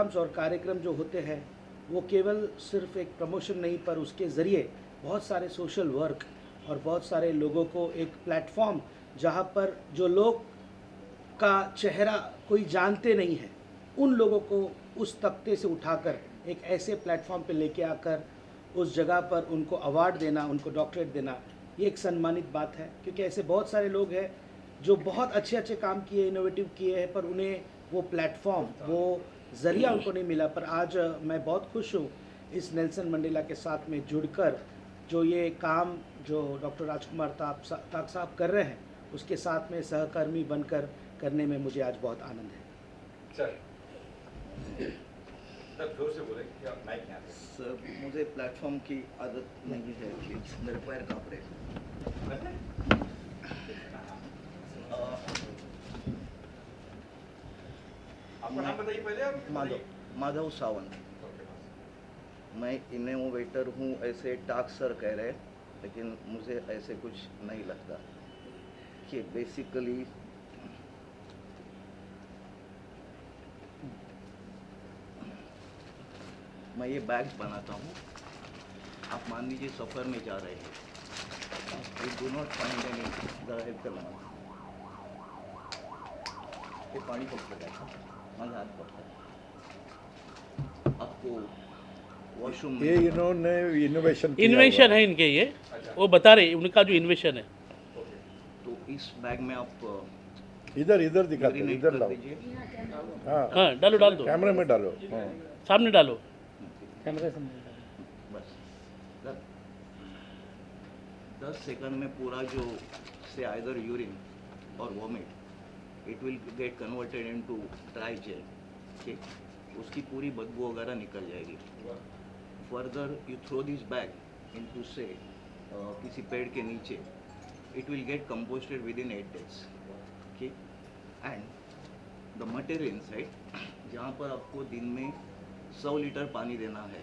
Programmes और कार्यक्रम जो होते हैं वो केवल सिर्फ एक प्रमोशन नहीं, पर उसके ज़रिए बहुत सारे सोशल वर्क और बहुत सारे लोगों को एक प्लेटफॉर्म, जहाँ पर जो लोग का चेहरा कोई जानते नहीं है, उन लोगों को उस तख्ते से उठाकर एक ऐसे प्लेटफॉर्म पे लेके आकर उस जगह पर उनको अवार्ड देना, उनको डॉक्टरेट देना, ये एक सम्मानित बात है। क्योंकि ऐसे बहुत सारे लोग हैं जो बहुत अच्छे अच्छे काम किए, इनोवेटिव किए हैं, पर उन्हें वो प्लेटफॉर्म, वो ज़रिया उनको नहीं मिला। पर आज मैं बहुत खुश हूँ इस नेल्सन मंडेला के साथ में जुड़कर, जो ये काम जो डॉक्टर राजकुमार ताक साहब कर रहे हैं, उसके साथ में सहकर्मी बनकर करने में मुझे आज बहुत आनंद है। सर जोर से बोले क्या माइक यहाँ पे। सर मुझे प्लेटफॉर्म की आदत नहीं है, प्लीज मेरे पैर कांप रहे। आपका नाम बताइए पहले आप। माधव सावंत। मैं इनोवेटर हूँ ऐसे टाक सर कह रहे, लेकिन मुझे ऐसे कुछ नहीं लगता कि बेसिकली मैं ये बैग बनाता हूँ। आप मान लीजिए सफ़र में जा रहे हैं, you do not find any ये पानी पकड़ है, मैं हाथ पकड़ता आपको वॉशरूम। ये इन्होंने इनोवेशन इन्वेंशन है इनके, ये वो बता रहे उनका जो इन्वेंशन है। तो इस बैग में आप इधर इधर दिखाते हैं, marinate इधर कर लाओ। दीजिए। हाँ हाँ डालो, डाल दो, कैमरे में डालो। हाँ सामने डालो। बस 10 सेकंड में पूरा जो से आइदर यूरिन और vomit, it will get converted into dry gel. ठीक, उसकी पूरी बदबू वगैरह निकल जाएगी। Further you throw this bag into से किसी पेड़ के नीचे, it will get composted within 8 days। ठीक, एंड द मटेरियल इनसाइड, जहाँ पर आपको दिन में 100 लीटर पानी देना है,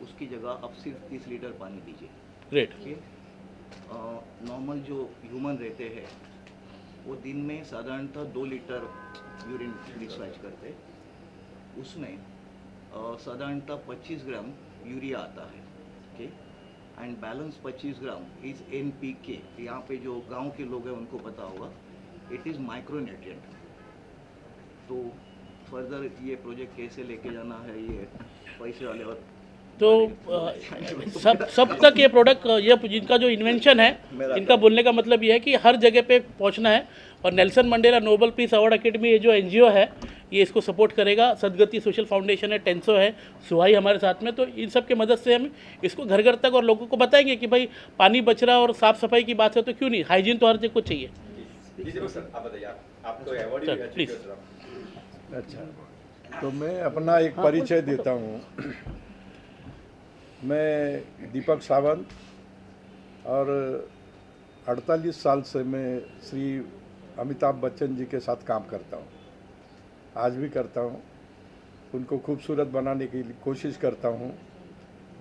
उसकी जगह आप सिर्फ 30 लीटर पानी दीजिए। ग्रेट। नॉर्मल जो ह्यूमन रहते हैं वो दिन में साधारणतः 2 लीटर यूरिन डिस्चार्ज करते, उसमें साधारणतः 25 ग्राम यूरिया आता है। Okay, and balance 25 gram is NPK। यहाँ पे जो गांव के लोग हैं उनको पता होगा, इट इज़ माइक्रोन्यूट्रिएंट। तो फर्दर ये प्रोजेक्ट कैसे लेके जाना है, ये पैसे वाले और तो सब तक ये प्रोडक्ट, ये जिनका जो इन्वेंशन है, इनका बोलने का मतलब ये है कि हर जगह पे पहुंचना है। और Nelson Mandela Nobel peace award academy, ये जो NGO है, ये इसको सपोर्ट करेगा। सदगति सोशल फाउंडेशन है, टेंसो है, सुहाई हमारे साथ में। तो इन सब की मदद से हम इसको घर घर तक और लोगों को बताएंगे कि भाई पानी बच रहा और साफ़ सफाई की बात है तो क्यों नहीं, हाइजीन तो हर जगह को चाहिए। जी जरूर सर, आप बताइए। आपको अवार्ड सर, भी प्लीज। अच्छा, तो मैं अपना एक परिचय देता हूँ। मैं दीपक सावंत, और 48 साल से मैं श्री अमिताभ बच्चन जी के साथ काम करता हूँ, आज भी करता हूँ। उनको खूबसूरत बनाने की कोशिश करता हूँ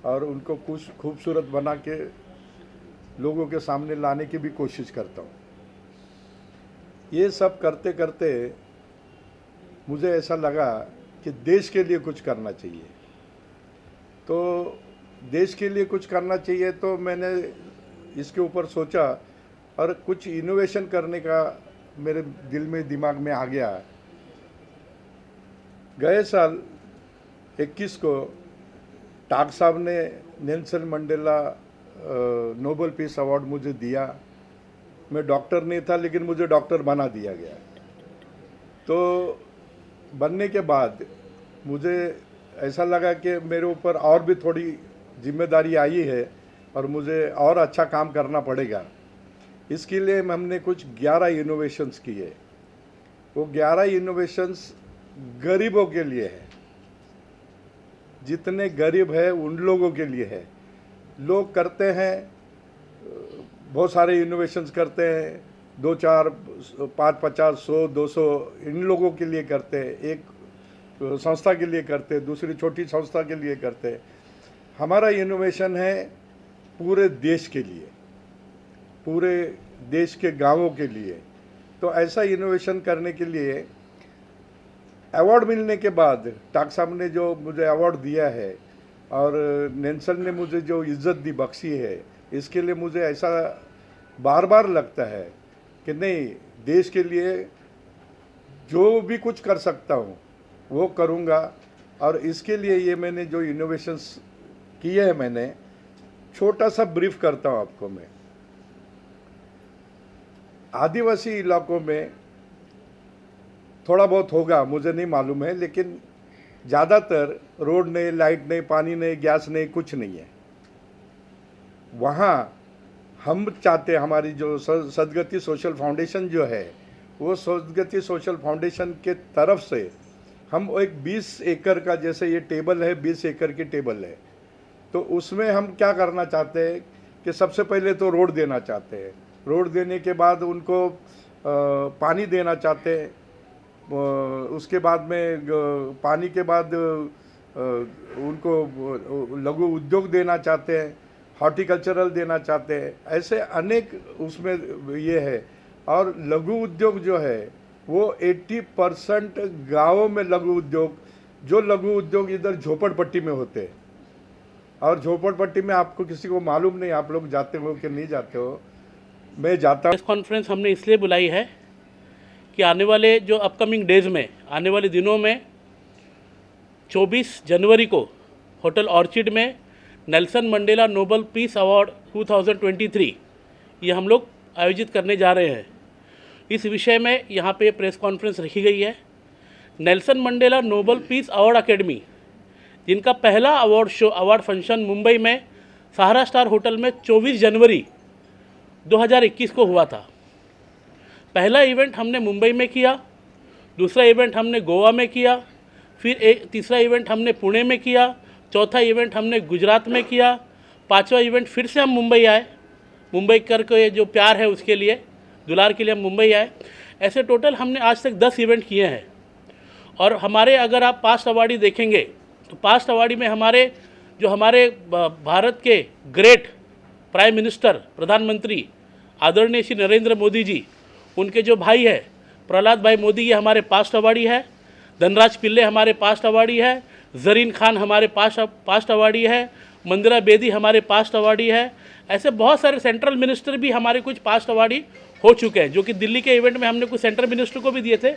और उनको कुछ खूबसूरत बना के लोगों के सामने लाने की भी कोशिश करता हूँ। ये सब करते करते मुझे ऐसा लगा कि देश के लिए कुछ करना चाहिए। तो देश के लिए कुछ करना चाहिए तो मैंने इसके ऊपर सोचा और कुछ इनोवेशन करने का मेरे दिल में, दिमाग में आ गया। गए साल 21 को टाक साहब ने Nelson Mandela Nobel peace award मुझे दिया। मैं डॉक्टर नहीं था, लेकिन मुझे डॉक्टर बना दिया गया। तो बनने के बाद मुझे ऐसा लगा कि मेरे ऊपर और भी थोड़ी जिम्मेदारी आई है और मुझे और अच्छा काम करना पड़ेगा। इसके लिए हमने कुछ 11 इनोवेशंस किए। वो 11 इनोवेशंस गरीबों के लिए है, जितने गरीब है उन लोगों के लिए है। लोग करते हैं, बहुत सारे इनोवेशंस करते हैं, 2 4 5 50 100 200 इन लोगों के लिए करते हैं, एक संस्था के लिए करते हैं, दूसरी छोटी संस्था के लिए करते हैं। हमारा इनोवेशन है पूरे देश के लिए, पूरे देश के गांवों के लिए। तो ऐसा इनोवेशन करने के लिए अवार्ड मिलने के बाद टाक साहब ने जो मुझे अवार्ड दिया है और नेल्सन ने मुझे जो इज़्ज़त दी बख्शी है, इसके लिए मुझे ऐसा बार बार लगता है कि नहीं, देश के लिए जो भी कुछ कर सकता हूँ वो करूँगा। और इसके लिए ये मैंने जो इनोवेशंस किए हैं, मैंने छोटा सा ब्रीफ करता हूँ आपको मैं। आदिवासी इलाकों में थोड़ा बहुत होगा, मुझे नहीं मालूम है, लेकिन ज़्यादातर रोड नहीं, लाइट नहीं, पानी नहीं, गैस नहीं, कुछ नहीं है। वहाँ हम चाहते हैं, हमारी जो सदगति सोशल फाउंडेशन जो है, वो सदगति सोशल फाउंडेशन के तरफ से हम एक 20 एकड़ का, जैसे ये टेबल है, 20 एकड़ की टेबल है, तो उसमें हम क्या करना चाहते हैं कि सबसे पहले तो रोड देना चाहते हैं। रोड देने के बाद उनको पानी देना चाहते हैं। उसके बाद में पानी के बाद उनको लघु उद्योग देना चाहते हैं, हॉर्टिकल्चरल देना चाहते हैं। ऐसे अनेक उसमें ये है। और लघु उद्योग जो है वो 80% गाँवों में लघु उद्योग, जो लघु उद्योग इधर झोपड़पट्टी में होते हैं। और झोपड़पट्टी में आपको किसी को मालूम नहीं, आप लोग जाते हो कि नहीं जाते हो, मैं जाता हूँ। प्रेस कॉन्फ्रेंस हमने इसलिए बुलाई है कि आने वाले जो अपकमिंग डेज़ में, आने वाले दिनों में 24 जनवरी को होटल ऑर्चिड में Nelson Mandela Nobel peace award 2023 ये हम लोग आयोजित करने जा रहे हैं। इस विषय में यहाँ पे प्रेस कॉन्फ्रेंस रखी गई है। Nelson Mandela Nobel peace award academy, जिनका पहला अवार्ड फंक्शन मुंबई में सहारा स्टार होटल में 24 जनवरी 2021 को हुआ था। पहला इवेंट हमने मुंबई में किया, दूसरा इवेंट हमने गोवा में किया, फिर तीसरा इवेंट हमने पुणे में किया, चौथा इवेंट हमने गुजरात में किया, पांचवा इवेंट फिर से हम मुंबई आए। मुंबई कर के जो प्यार है उसके लिए, दुलार के लिए हम मुंबई आए। ऐसे टोटल हमने आज तक 10 इवेंट किए हैं। और हमारे, अगर आप पास्ट अवार्डी देखेंगे तो पास्ट अवार्डी में हमारे भारत के ग्रेट प्राइम मिनिस्टर, प्रधानमंत्री आदरणीय श्री नरेंद्र मोदी जी, उनके जो भाई है प्रहलाद भाई मोदी, ये हमारे पास्ट अवार्डी है। धनराज पिल्ले हमारे पास्ट अवार्डी है। जरीन खान हमारे पास्ट अवार्डी है। मंदिरा बेदी हमारे पास्ट अवार्डी है। ऐसे बहुत सारे सेंट्रल मिनिस्टर भी हमारे कुछ पास्ट अवार्डी हो चुके हैं, जो कि दिल्ली के इवेंट में हमने कुछ सेंट्रल मिनिस्टर को भी दिए थे,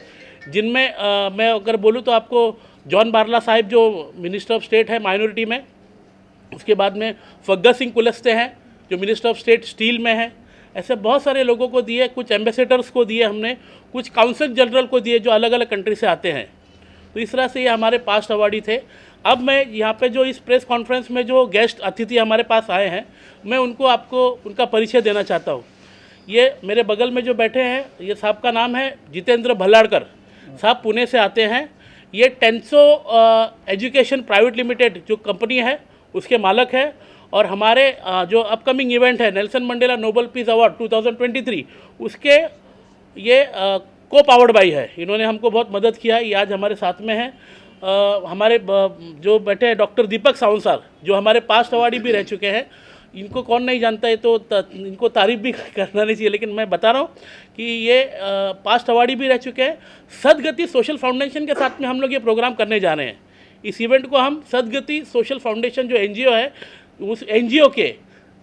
जिनमें मैं अगर बोलूँ तो आपको जॉन बारला साहिब जो मिनिस्टर ऑफ स्टेट है माइनॉरिटी में, उसके बाद में फग्गा सिंह कुलस्ते हैं जो मिनिस्टर ऑफ स्टेट स्टील में है। ऐसे बहुत सारे लोगों को दिए, कुछ एम्बेसडर्स को दिए हमने, कुछ काउंसिल जनरल को दिए जो अलग अलग कंट्री से आते हैं। तो इस तरह से ये हमारे पास्ट अवार्डी थे। अब मैं यहाँ पे जो इस प्रेस कॉन्फ्रेंस में जो गेस्ट अतिथि हमारे पास आए हैं, मैं आपको उनका परिचय देना चाहता हूँ। ये मेरे बगल में जो बैठे हैं, ये साहब का नाम है जितेंद्र भल्लाड़कर साहब, पुणे से आते हैं। ये टेंसो एजुकेशन प्राइवेट लिमिटेड जो कंपनी है उसके मालक है। और हमारे जो अपकमिंग इवेंट है Nelson Mandela Nobel peace award 2023, उसके ये को पावर्ड बाई है। इन्होंने हमको बहुत मदद किया है, ये आज हमारे साथ में है। हमारे जो बैठे हैं डॉक्टर दीपक सावंत साहब, जो हमारे पास्ट अवार्डी भी रह चुके हैं। इनको कौन नहीं जानता है, तो इनको तारीफ भी करना नहीं चाहिए, लेकिन मैं बता रहा हूँ कि ये पास्ट अवार्डी भी रह चुके हैं। सदगति सोशल फाउंडेशन के साथ में हम लोग ये प्रोग्राम करने जा रहे हैं। इस इवेंट को हम सदगति सोशल फाउंडेशन जो एनजीओ है, उस एनजीओ के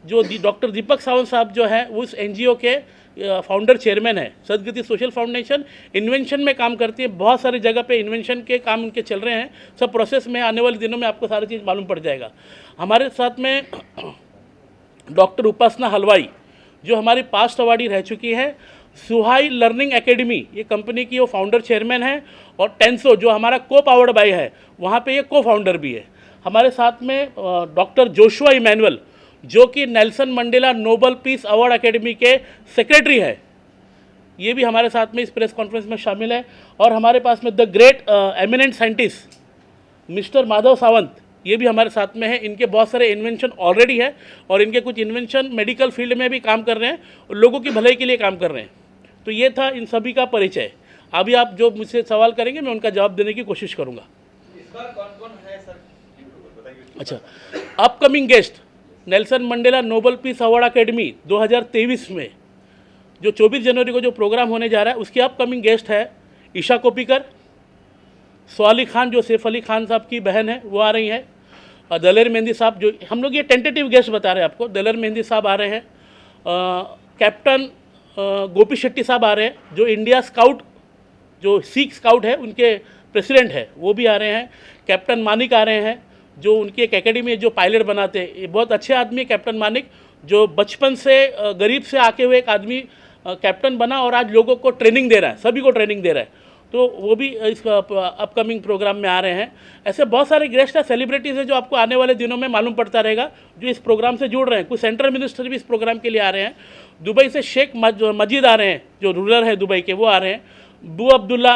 जो डॉक्टर दीपक सावंत साहब जो है, उस एनजीओ के फाउंडर चेयरमैन है। सदगति सोशल फाउंडेशन इन्वेंशन में काम करती है, बहुत सारी जगह पे इन्वेंशन के काम उनके चल रहे हैं। सब प्रोसेस में आने वाले दिनों में आपको सारी चीज़ मालूम पड़ जाएगा। हमारे साथ में डॉक्टर उपासना हलवाई जो हमारी पास्ट अवार्डी रह चुकी है। सुहाई लर्निंग एकेडमी, ये कंपनी की वो फाउंडर चेयरमैन है। और टेंसो जो हमारा को पावर्ड बाय है, वहाँ पे ये को फाउंडर भी है। हमारे साथ में डॉक्टर जोशुआ इमैनुअल जो कि Nelson Mandela Nobel peace award academy के सेक्रेटरी है, ये भी हमारे साथ में इस प्रेस कॉन्फ्रेंस में शामिल है। और हमारे पास में the great eminent scientist mister Madhav Sawant, ये भी हमारे साथ में है। इनके बहुत सारे इन्वेंशन ऑलरेडी है और इनके कुछ इन्वेंशन मेडिकल फील्ड में भी काम कर रहे हैं और लोगों की भलाई के लिए काम कर रहे हैं। तो ये था इन सभी का परिचय। अभी आप जो मुझसे सवाल करेंगे मैं उनका जवाब देने की कोशिश करूँगा। इस बार कौन-कौन है सर? बताइए। अच्छा, upcoming guest Nelson Mandela Nobel peace award academy 2023 में जो 24 जनवरी को जो प्रोग्राम होने जा रहा है, उसके अपकमिंग गेस्ट है ईशा कोप्पिकर, स्वाली खान जो सैफ अली खान साहब की बहन है वो आ रही हैं, और दलेर मेहंदी साहब, जो हम लोग ये टेंटेटिव गेस्ट बता रहे हैं आपको, दलेर मेहंदी साहब आ रहे हैं, कैप्टन गोपी शेट्टी साहब आ रहे हैं, जो इंडिया स्काउट, जो सिख स्काउट है उनके प्रेसिडेंट है, वो भी आ रहे हैं। कैप्टन मानिक आ रहे हैं, जो उनकी एक एकेडमी है, जो पायलट बनाते हैं, ये बहुत अच्छे आदमी है कैप्टन मानिक, जो बचपन से गरीब से आके हुए एक आदमी कैप्टन बना और आज लोगों को ट्रेनिंग दे रहा है, सभी को ट्रेनिंग दे रहा है, तो वो भी इस अपकमिंग प्रोग्राम में आ रहे हैं। ऐसे बहुत सारे गेस्ट हैं, सेलिब्रिटीज़ हैं, जो आपको आने वाले दिनों में मालूम पड़ता रहेगा, जो इस प्रोग्राम से जुड़ रहे हैं। कुछ सेंट्रल मिनिस्टर भी इस प्रोग्राम के लिए आ रहे हैं। दुबई से शेख मजीद आ रहे हैं, जो रूलर है दुबई के, वो आ रहे हैं। बू अब्दुल्ला,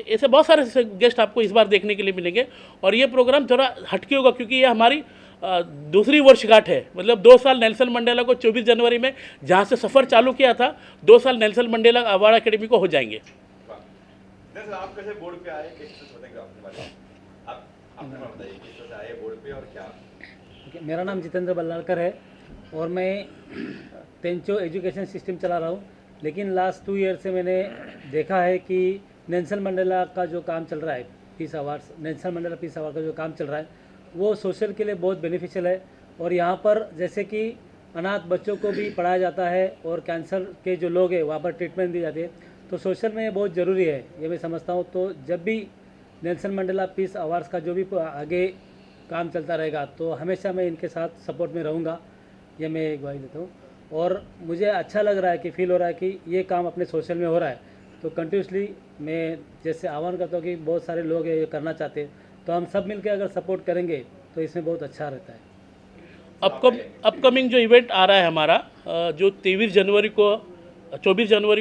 ऐसे बहुत सारे गेस्ट आपको इस बार देखने के लिए मिलेंगे। और ये प्रोग्राम थोड़ा हटके होगा, क्योंकि ये हमारी दूसरी वर्षगांठ है। मतलब 2 साल नेल्सन मंडेला को 24 जनवरी में जहाँ से सफ़र चालू किया था, 2 साल नेल्सन मंडेला अवार्ड अकेडमी को हो जाएंगे। सर आप कैसे बोर्ड पे आए, किस तरह से बताएंगे अपने बारे में? आप अपने बारे में बताइए, किस तरह से आए बोर्ड पे और क्या? Okay, मेरा नाम जितेंद्र बल्लालकर है और मैं तेंचो एजुकेशन सिस्टम चला रहा हूँ। लेकिन लास्ट 2 ईयर से मैंने देखा है कि नेल्सन मंडेला का जो काम चल रहा है, peace awards, Nelson Mandela peace award का जो काम चल रहा है, वो सोशल के लिए बहुत बेनिफिशियल है। और यहाँ पर जैसे कि अनाथ बच्चों को भी पढ़ाया जाता है और कैंसर के जो लोग हैं वहाँ पर ट्रीटमेंट दी जाती है, तो सोशल में बहुत ज़रूरी है, ये मैं समझता हूँ। तो जब भी नेल्सन मंडेला पीस अवार्ड्स का जो भी आगे काम चलता रहेगा, तो हमेशा मैं इनके साथ सपोर्ट में रहूँगा, ये मैं गवाही देता हूँ। और मुझे अच्छा लग रहा है कि फील हो रहा है कि ये काम अपने सोशल में हो रहा है, तो कंटिन्यूसली मैं जैसे आह्वान करता हूँ कि बहुत सारे लोग ये करना चाहते हैं, तो हम सब मिलकर अगर सपोर्ट करेंगे तो इसमें बहुत अच्छा रहता है। अपकमिंग जो इवेंट आ रहा है हमारा, जो 24 जनवरी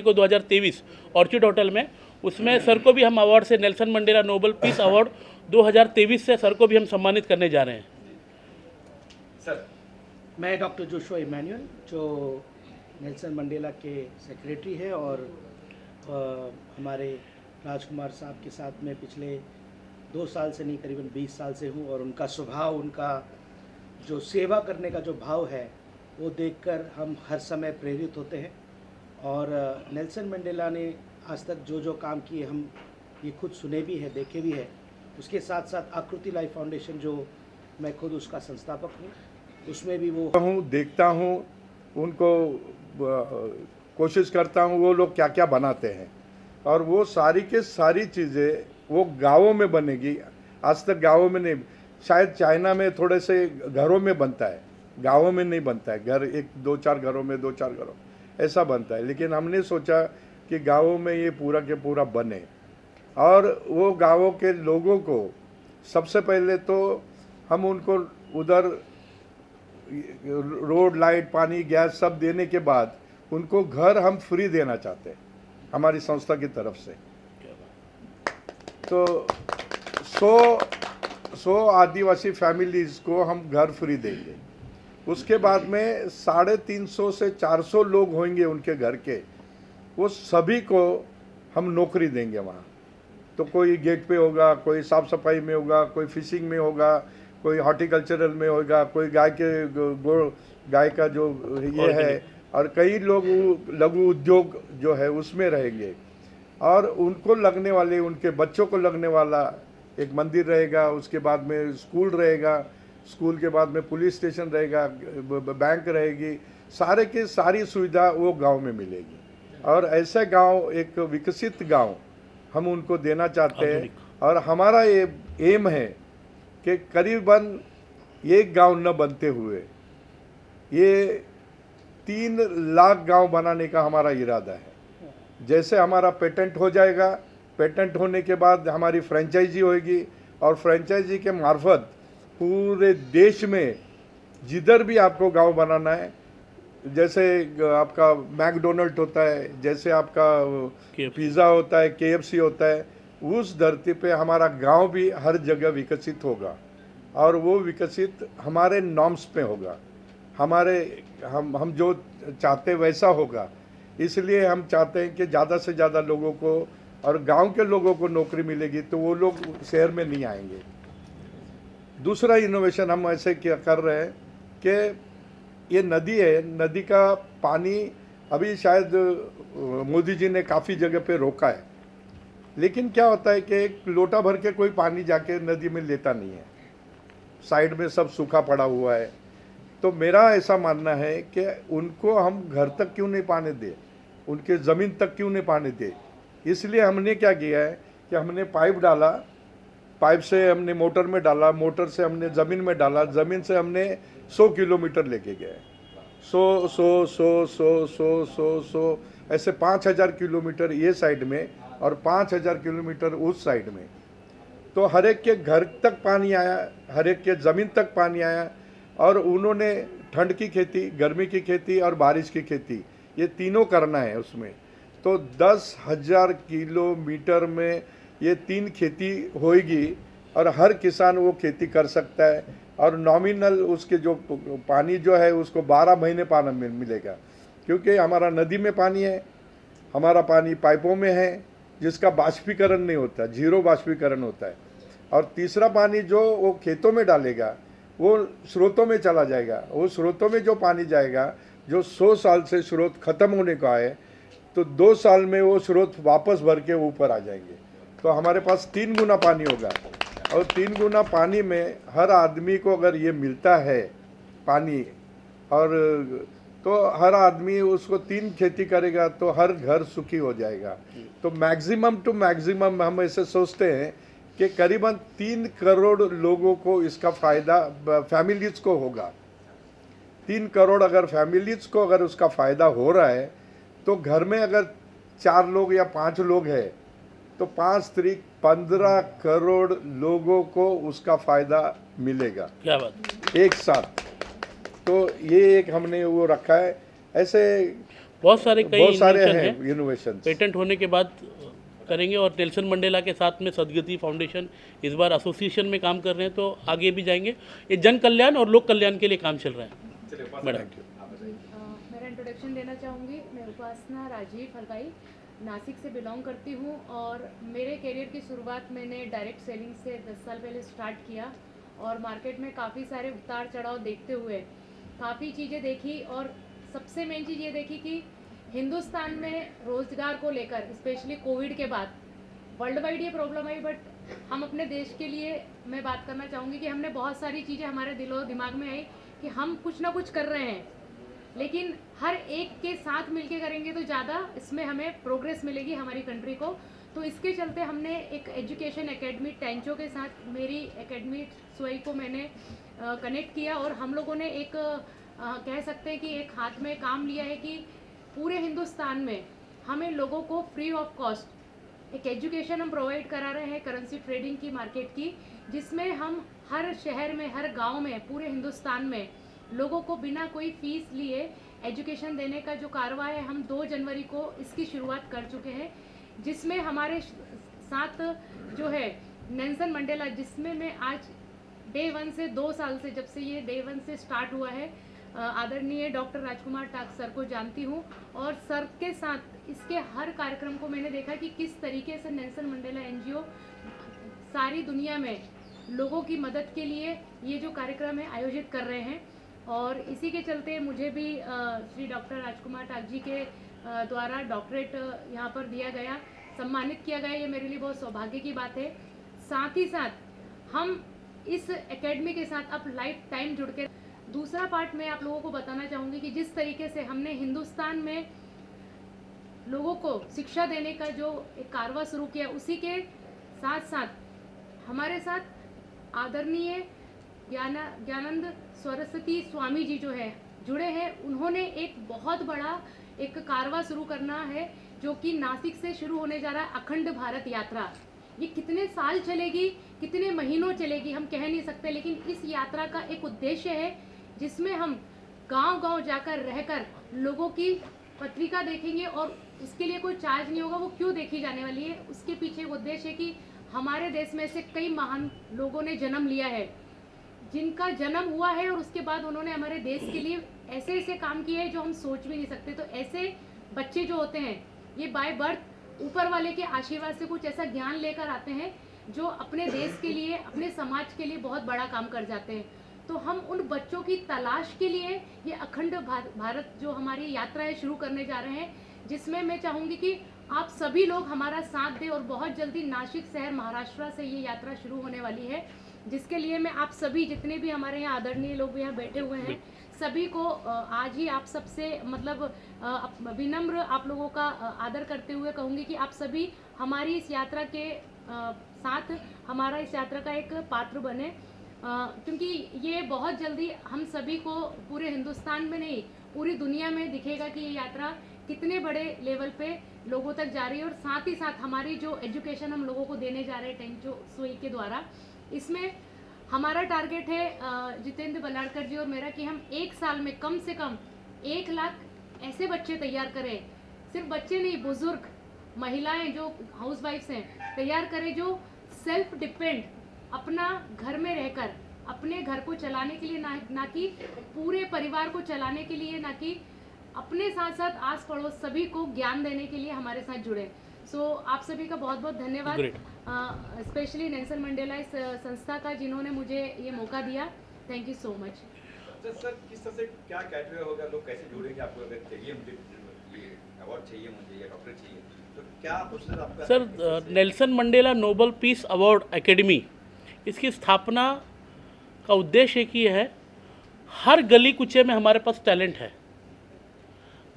को 2023 ऑर्चिड होटल में, उसमें सर को भी हम अवार्ड से, Nelson Mandela Nobel peace award 2023 से सर को भी हम सम्मानित करने जा रहे हैं। सर मैं डॉक्टर जोशुआ इमैनुअल, जो नेल्सन मंडेला के सेक्रेटरी है, और हमारे राजकुमार साहब के साथ में पिछले 2 साल से नहीं, करीबन 20 साल से हूँ। और उनका स्वभाव, उनका जो सेवा करने का जो भाव है, वो देखकर हम हर समय प्रेरित होते हैं। और नेल्सन मंडेला ने आज तक जो जो काम किए, हम ये खुद सुने भी है, देखे भी है। उसके साथ साथ आकृति लाइफ फाउंडेशन, जो मैं खुद उसका संस्थापक हूँ, उसमें भी वो देखता हूँ, उनको कोशिश करता हूँ वो लोग क्या क्या बनाते हैं, और वो सारी के सारी चीज़ें वो गाँवों में बनेगी। आज तक गाँवों में नहीं, शायद चाइना में थोड़े से घरों में बनता है, गाँवों में नहीं बनता है। घर 1-2-4 घरों में, 2-4 घरों ऐसा बनता है। लेकिन हमने सोचा कि गाँवों में ये पूरा के पूरा बने, और वो गाँवों के लोगों को सबसे पहले तो हम उनको उधर रोड, लाइट, पानी, गैस सब देने के बाद उनको घर हम फ्री देना चाहते हैं हमारी संस्था की तरफ से। तो 100 आदिवासी फैमिलीज़ को हम घर फ्री देंगे। उसके बाद में 350 से 400 लोग होंगे उनके घर के, वो सभी को हम नौकरी देंगे वहाँ। तो कोई गेट पे होगा, कोई साफ़ सफाई में होगा, कोई फिशिंग में होगा, कोई हॉर्टिकल्चरल में होगा, कोई गाय का जो ये है, और कई लोग लघु उद्योग जो है उसमें रहेंगे। और उनको लगने वाले, उनके बच्चों को लगने वाला एक मंदिर रहेगा, उसके बाद में स्कूल रहेगा, स्कूल के बाद में पुलिस स्टेशन रहेगा, बैंक रहेगी, सारे की सारी सुविधा वो गांव में मिलेगी। और ऐसा गांव, एक विकसित गांव हम उनको देना चाहते हैं। और हमारा ये एम है कि करीबन एक गांव न बनते हुए ये 3 लाख गांव बनाने का हमारा इरादा है। जैसे हमारा पेटेंट हो जाएगा, पेटेंट होने के बाद हमारी फ्रेंचाइजी होगी, और फ्रेंचाइजी के मार्फत पूरे देश में जिधर भी आपको गांव बनाना है, जैसे आपका मैकडोनल्ड होता है, जैसे आपका पिज़्ज़ा होता है, KFC होता है, उस धरती पे हमारा गांव भी हर जगह विकसित होगा। और वो विकसित हमारे नॉर्म्स पे होगा, हम जो चाहते वैसा होगा। इसलिए हम चाहते हैं कि ज़्यादा से ज़्यादा लोगों को, और गांव के लोगों को नौकरी मिलेगी, तो वो लोग शहर में नहीं आएंगे। दूसरा इनोवेशन हम ऐसे क्या कर रहे हैं कि ये नदी है, नदी का पानी अभी शायद मोदी जी ने काफ़ी जगह पे रोका है, लेकिन क्या होता है कि एक लोटा भर के कोई पानी जाके नदी में लेता नहीं है, साइड में सब सूखा पड़ा हुआ है। तो मेरा ऐसा मानना है कि उनको हम घर तक क्यों नहीं पानी दे, उनके ज़मीन तक क्यों नहीं पानी दे। इसलिए हमने क्या किया है कि हमने पाइप डाला, पाइप से हमने मोटर में डाला, मोटर से हमने ज़मीन में डाला, ज़मीन से हमने 100 किलोमीटर लेके गए, 100 ऐसे 5000 किलोमीटर ये साइड में और 5000 किलोमीटर उस साइड में। तो हर एक के घर तक पानी आया, हर एक के ज़मीन तक पानी आया। और उन्होंने ठंड की खेती, गर्मी की खेती और बारिश की खेती, ये तीनों करना है उसमें। तो 10,000 किलोमीटर में ये 3 खेती होएगी और हर किसान वो खेती कर सकता है। और नॉमिनल उसके जो पानी जो है उसको 12 महीने पानी मिलेगा, क्योंकि हमारा नदी में पानी है, हमारा पानी पाइपों में है जिसका बाष्पीकरण नहीं होता, जीरो बाष्पीकरण होता है। और तीसरा पानी जो वो खेतों में डालेगा वो स्रोतों में चला जाएगा। वो स्रोतों में जो पानी जाएगा, जो 100 साल से स्रोत खत्म होने को आए, तो 2 साल में वो स्रोत वापस भर के ऊपर आ जाएंगे। तो हमारे पास 3 गुना पानी होगा। और 3 गुना पानी में हर आदमी को अगर ये मिलता है पानी, और तो हर आदमी उसको 3 खेती करेगा तो हर घर सुखी हो जाएगा। तो मैक्सिमम टू मैक्सिमम हम ऐसे सोचते हैं कि करीबन 3 करोड़ लोगों को इसका फ़ायदा, फैमिलीज़ को होगा। 3 करोड़ अगर फैमिलीज़ को अगर उसका फ़ायदा हो रहा है, तो घर में अगर 4 लोग या 5 लोग हैं तो 5 त्रिक 15 करोड़ लोगों को उसका फ़ायदा मिलेगा क्या बात। एक साथ। तो ये एक हमने वो रखा है। ऐसे बहुत सारे हैं हैं इनोवेशन। पेटेंट होने के बाद करेंगे। और नेल्सन मंडेला के साथ में सदगति फाउंडेशन इस बार एसोसिएशन में काम कर रहे हैं, तो आगे भी जाएंगे। ये जन कल्याण और लोक कल्याण के लिए काम चल रहा है। मैडम मेरा इंट्रोडक्शन देना चाहूँगी। मैं उपासना राजीव हलवाई नासिक से बिलोंग करती हूँ और मेरे करियर की शुरुआत मैंने डायरेक्ट सेलिंग से 10 साल पहले स्टार्ट किया और मार्केट में काफ़ी सारे उतार चढ़ाव देखते हुए काफ़ी चीज़ें देखी। और सबसे मेन चीज़ ये देखी कि हिंदुस्तान में रोज़गार को लेकर, स्पेशली कोविड के बाद वर्ल्ड वाइड ये प्रॉब्लम आई, बट हम अपने देश के लिए मैं बात करना चाहूँगी कि हमने बहुत सारी चीज़ें हमारे दिलो दिमाग में आई कि हम कुछ ना कुछ कर रहे हैं, लेकिन हर एक के साथ मिलके करेंगे तो ज़्यादा इसमें हमें प्रोग्रेस मिलेगी हमारी कंट्री को। तो इसके चलते हमने एक एजुकेशन एकेडमी टेंचो के साथ, मेरी एकेडमी सोई को मैंने कनेक्ट किया और हम लोगों ने एक कह सकते हैं कि एक हाथ में काम लिया है कि पूरे हिंदुस्तान में हमें लोगों को फ्री ऑफ कॉस्ट एक एजुकेशन हम प्रोवाइड करा रहे हैं करेंसी ट्रेडिंग की, मार्केट की, जिसमें हम हर शहर में, हर गांव में, पूरे हिंदुस्तान में लोगों को बिना कोई फीस लिए एजुकेशन देने का जो कारवा है, हम 2 जनवरी को इसकी शुरुआत कर चुके हैं। जिसमें हमारे साथ जो है नेल्सन मंडेला, जिसमें मैं आज डे 1 से 2 साल से, जब से ये डे 1 से स्टार्ट हुआ है, आदरणीय डॉक्टर राजकुमार टाक सर को जानती हूँ और सर के साथ इसके हर कार्यक्रम को मैंने देखा कि किस तरीके से नेल्सन मंडेला एनजीओ सारी दुनिया में लोगों की मदद के लिए ये जो कार्यक्रम है आयोजित कर रहे हैं। और इसी के चलते मुझे भी श्री डॉक्टर राजकुमार टाक जी के द्वारा डॉक्टरेट यहाँ पर दिया गया, सम्मानित किया गया। ये मेरे लिए बहुत सौभाग्य की बात है। साथ ही साथ हम इस एकेडमी के साथ अब लाइफ टाइम जुड़ के, दूसरा पार्ट मैं आप लोगों को बताना चाहूँगी कि जिस तरीके से हमने हिंदुस्तान में लोगों को शिक्षा देने का जो एक कारवा शुरू किया, उसी के साथ साथ हमारे साथ आदरणीय ज्ञानानंद सरस्वती स्वामी जी जो है जुड़े हैं। उन्होंने एक बहुत बड़ा एक कारवा शुरू करना है जो कि नासिक से शुरू होने जा रहा है, अखंड भारत यात्रा। ये कितने साल चलेगी, कितने महीनों चलेगी हम कह नहीं सकते, लेकिन इस यात्रा का एक उद्देश्य है जिसमें हम गांव-गांव जाकर रहकर लोगों की पत्रिका देखेंगे और उसके लिए कोई चार्ज नहीं होगा। वो क्यों देखी जाने वाली है, उसके पीछे उद्देश्य है कि हमारे देश में से कई महान लोगों ने जन्म लिया है, जिनका जन्म हुआ है और उसके बाद उन्होंने हमारे देश के लिए ऐसे ऐसे काम किए हैं जो हम सोच भी नहीं सकते। तो ऐसे बच्चे जो होते हैं ये बाय बर्थ ऊपर वाले के आशीर्वाद से कुछ ऐसा ज्ञान लेकर आते हैं जो अपने देश के लिए, अपने समाज के लिए बहुत बड़ा काम कर जाते हैं। तो हम उन बच्चों की तलाश के लिए ये अखंड भारत जो हमारी यात्रा है शुरू करने जा रहे हैं, जिसमें मैं चाहूँगी कि आप सभी लोग हमारा साथ दें और बहुत जल्दी नासिक शहर महाराष्ट्र से ये यात्रा शुरू होने वाली है, जिसके लिए मैं आप सभी जितने भी हमारे यहाँ आदरणीय लोग यहाँ बैठे हुए हैं सभी को आज ही आप सबसे मतलब विनम्र आप लोगों का आदर करते हुए कहूँगी कि आप सभी हमारी इस यात्रा के साथ हमारा इस यात्रा का एक पात्र बने, क्योंकि ये बहुत जल्दी हम सभी को पूरे हिंदुस्तान में नहीं पूरी दुनिया में दिखेगा कि ये यात्रा कितने बड़े लेवल पे लोगों तक जा रही है। और साथ ही साथ हमारी जो एजुकेशन हम लोगों को देने जा रहे हैं टेंचो सोई के द्वारा, इसमें हमारा टारगेट है जितेंद्र बल्लालकर जी और मेरा कि हम एक साल में कम से कम 1 लाख ऐसे बच्चे तैयार करें, सिर्फ बच्चे नहीं बुजुर्ग महिलाएं जो हाउस वाइफ्स हैं तैयार करें, जो सेल्फ डिपेंड अपना घर में रहकर अपने घर को चलाने के लिए ना कि पूरे परिवार को चलाने के लिए, ना कि अपने साथ साथ आस पड़ोस सभी को ज्ञान देने के लिए हमारे साथ जुड़े। सो आप सभी का बहुत बहुत धन्यवाद, स्पेशली नेल्सन मंडेला इस संस्था का जिन्होंने मुझे ये मौका दिया। Thank you so much. Sir किस तरह से क्या कैटेगरी होगा, लोग कैसे जुड़ेंगे आपको, अगर चाहिए मुझे अवार्ड चाहिए मुझे या डॉक्टर चाहिए तो क्या प्रोसेस आपका? Sir Nelson Mandela Nobel peace award academy, इसकी स्थापना का उद्देश्य एक ही है, हर गली कुचे में हमारे पास टैलेंट है।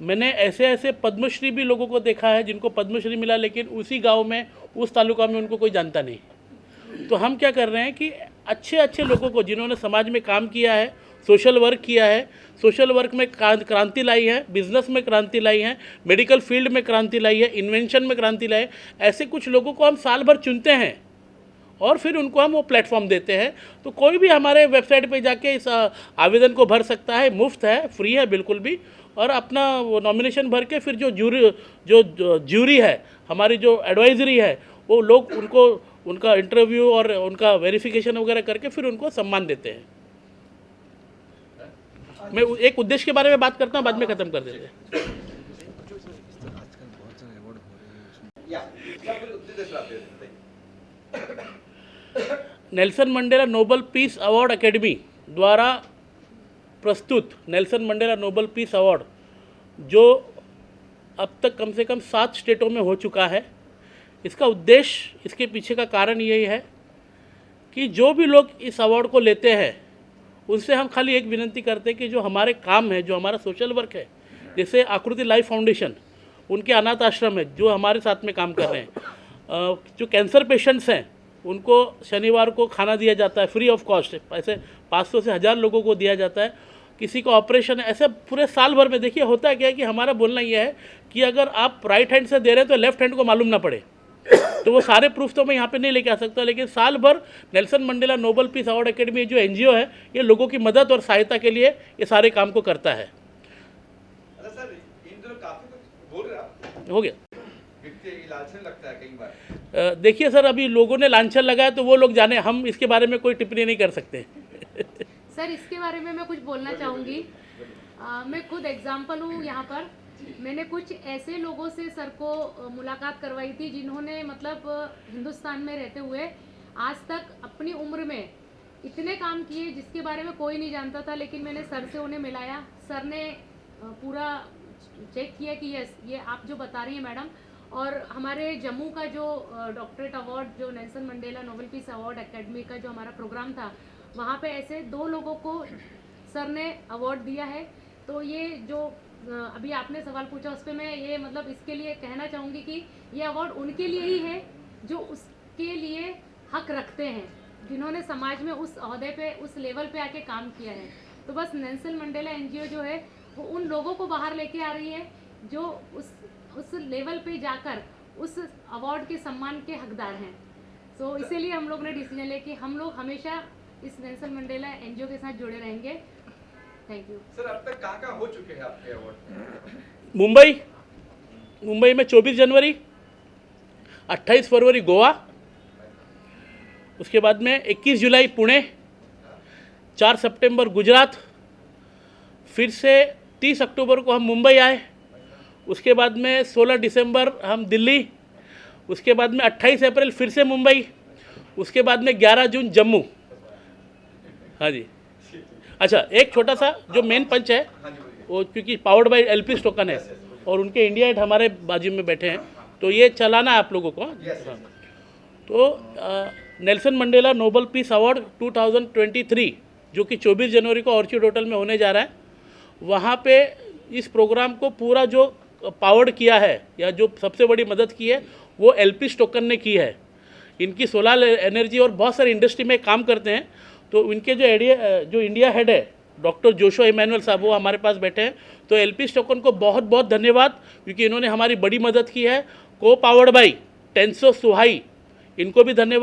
मैंने ऐसे ऐसे पद्मश्री भी लोगों को देखा है जिनको पद्मश्री मिला लेकिन उसी गांव में उस तालुका में उनको कोई जानता नहीं। तो हम क्या कर रहे हैं कि अच्छे अच्छे लोगों को जिन्होंने समाज में काम किया है, सोशल वर्क किया है, सोशल वर्क में क्रांति लाई है, बिजनेस में क्रांति लाई है, मेडिकल फील्ड में क्रांति लाई है, इन्वेंशन में क्रांति लाई है, ऐसे कुछ लोगों को हम साल भर चुनते हैं और फिर उनको हम वो प्लेटफॉर्म देते हैं। तो कोई भी हमारे वेबसाइट पे जाके इस आवेदन को भर सकता है, मुफ्त है, फ्री है बिल्कुल भी, और अपना वो नॉमिनेशन भर के फिर जो ज्यूरी है, हमारी जो एडवाइजरी है, वो लोग उनको उनका इंटरव्यू और उनका वेरिफिकेशन वगैरह करके फिर उनको सम्मान देते हैं। मैं एक उद्देश्य के बारे में बात करता हूँ, बाद में ख़त्म कर देते हैं। Nelson Mandela Nobel peace award academy द्वारा प्रस्तुत Nelson Mandela Nobel peace award जो अब तक कम से कम 7 स्टेटों में हो चुका है, इसका उद्देश्य, इसके पीछे का कारण यही है कि जो भी लोग इस अवार्ड को लेते हैं उनसे हम खाली एक विनती करते हैं कि जो हमारे काम है, जो हमारा सोशल वर्क है, जैसे आकृति लाइफ फाउंडेशन, उनके अनाथ आश्रम है जो हमारे साथ में काम कर रहे हैं, जो कैंसर पेशेंट्स हैं उनको शनिवार को खाना दिया जाता है फ्री ऑफ कॉस्ट, ऐसे 500 से 1000 लोगों को दिया जाता है। किसी को ऑपरेशन है, ऐसे पूरे साल भर में। देखिए होता क्या है कि हमारा बोलना यह है कि अगर आप राइट हैंड से दे रहे हैं तो लेफ्ट हैंड को मालूम ना पड़े, तो वो सारे प्रूफ तो मैं यहाँ पे नहीं लेके आ सकता, लेकिन साल भर Nelson Mandela Nobel peace award academy जो NGO है, ये लोगों की मदद और सहायता के लिए ये सारे काम को करता है। सर इन दिनों काफी कुछ बोल रहे आप, हो गया। लालचन लगता है कई बार। देखिए सर, अभी लोगों ने लांछन लगाया तो वो लोग जाने, हम इसके बारे में कोई टिप्पणी नहीं कर सकते। सर इसके बारे में मैं कुछ बोलना चाहूँगी। मैं खुद एग्जाम्पल हूँ यहाँ पर। मैंने कुछ ऐसे लोगों से सर को मुलाकात करवाई थी जिन्होंने मतलब हिंदुस्तान में रहते हुए आज तक अपनी उम्र में इतने काम किए जिसके बारे में कोई नहीं जानता था, लेकिन मैंने सर से उन्हें मिलाया। सर ने पूरा चेक किया कि यस ये आप जो बता रही हैं मैडम, और हमारे जम्मू का जो डॉक्टरेट अवार्ड, जो Nelson Mandela Nobel peace award academy का जो हमारा प्रोग्राम था, वहाँ पे ऐसे 2 लोगों को सर ने अवार्ड दिया है। तो ये जो अभी आपने सवाल पूछा उस पर मैं ये मतलब इसके लिए कहना चाहूँगी कि ये अवार्ड उनके लिए ही है जो उसके लिए हक रखते हैं, जिन्होंने समाज में उस ओहदे पे, उस लेवल पे आके काम किया है। तो बस नेल्सन मंडेला NGO जो है वो उन लोगों को बाहर लेके आ रही है जो उस लेवल पे जाकर उस अवार्ड के सम्मान के हकदार हैं। सो इसीलिए हम लोग ने डिसीजन ले कि हम लोग हमेशा इस नेल्सन मंडेला NGO के साथ जुड़े रहेंगे। Thank you sir. अब तक कहाँ हो चुके हैं आपके अवार्ड? मुंबई में 24 जनवरी, 28 फरवरी गोवा, उसके बाद में 21 जुलाई पुणे, 4 सितंबर गुजरात, फिर से 30 अक्टूबर को हम मुंबई आए, उसके बाद में 16 दिसंबर हम दिल्ली, उसके बाद में 28 अप्रैल फिर से मुंबई, उसके बाद में 11 जून जम्मू। हाँ जी। अच्छा, एक छोटा सा जो मेन पंच है वो क्योंकि पावर्ड बाय LP स्टोकन है और उनके इंडिया हेड हमारे बाजू में बैठे हैं, तो ये चलाना है आप लोगों को। Yes, हाँ। yes. तो Nelson Mandela Nobel peace award 2023 जो कि 24 जनवरी को ऑर्चिड होटल में होने जा रहा है, वहाँ पे इस प्रोग्राम को पूरा जो पावर्ड किया है या जो सबसे बड़ी मदद की है वो एलपी स्टोकन ने की है। इनकी सोलर एनर्जी और बहुत सारी इंडस्ट्री में काम करते हैं। तो इनके जो इंडिया हेड है डॉक्टर जोशुआ इमैनुअल साहब, वो हमारे पास बैठे हैं। तो एलपी स्टोकन को बहुत बहुत धन्यवाद, क्योंकि इन्होंने हमारी बड़ी मदद की है। को पावर्ड बाई टेंसो सुहाई, इनको भी धन्यवाद।